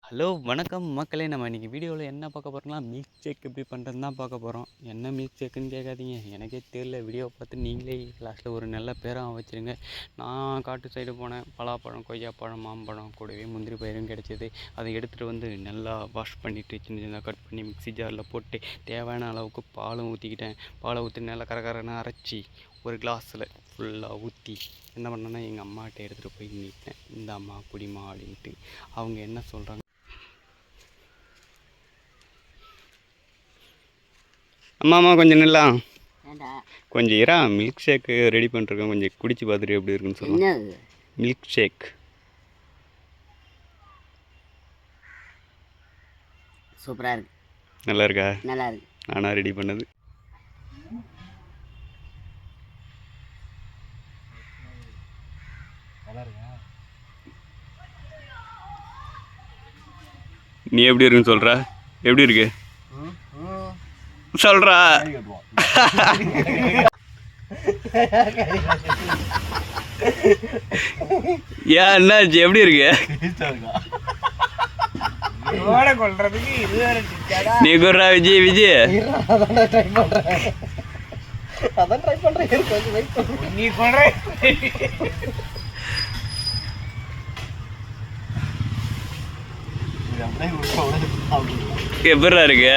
Hello வணக்கம் மக்களே. நம்ம இன்றைக்கி வீடியோவில் என்ன பார்க்க போகிறோம்னா மில்க் ஷேக் எப்படி பண்ணுறதுன்னு தான் பார்க்க போகிறோம். என்ன மில்க் ஷேக்குன்னு கேட்காதீங்க, எனக்கே தெரியல. வீடியோ பார்த்து நீங்களே லாஸ்ட்டில் ஒரு நல்ல பேராக வச்சுருங்க. நான் காட்டு சைடு போனேன், பலாப்பழம், கொய்யாப்பழம், மாம்பழம், கூடவே முந்திரி பயிரும் கிடச்சிது. அதை எடுத்துகிட்டு வந்து நல்லா வாஷ் பண்ணிவிட்டு சின்ன சின்னதாக கட் பண்ணி மிக்ஸி ஜாரில் போட்டு தேவையான அளவுக்கு பாலும் ஊற்றிக்கிட்டேன். பாலை ஊற்றி நல்லா கரகரன்னு அரைச்சி ஒரு கிளாஸில் ஃபுல்லாக ஊற்றி என்ன பண்ணேன்னா எங்கள் அம்மாகிட்ட எடுத்துகிட்டு போய் நீட்டேன். இந்த அம்மா குடிமா அப்படின்ட்டு. அவங்க என்ன சொல்கிறாங்க, அம்மா கொஞ்சம் நில்லா, கொஞ்சம் இரா, மில்க் ஷேக்கு ரெடி பண்ணிருக்கேன், கொஞ்சம் குடிச்சு பார்த்துட்டு எப்படி இருக்குன்னு சொல்லுங்கள். மில்க் ஷேக் சூப்பராக இருக்கு. நல்லா இருக்கா? நல்லா இருக்கு. நானா ரெடி பண்ணது. நீ எப்படி இருக்குன்னு சொல்ற? எப்படி இருக்கு சொல்றா? ஏன் என்னாச்சு, எப்படி இருக்கு? நீ குர்ரா விஜய் விஜய் எப்படா இருக்கு?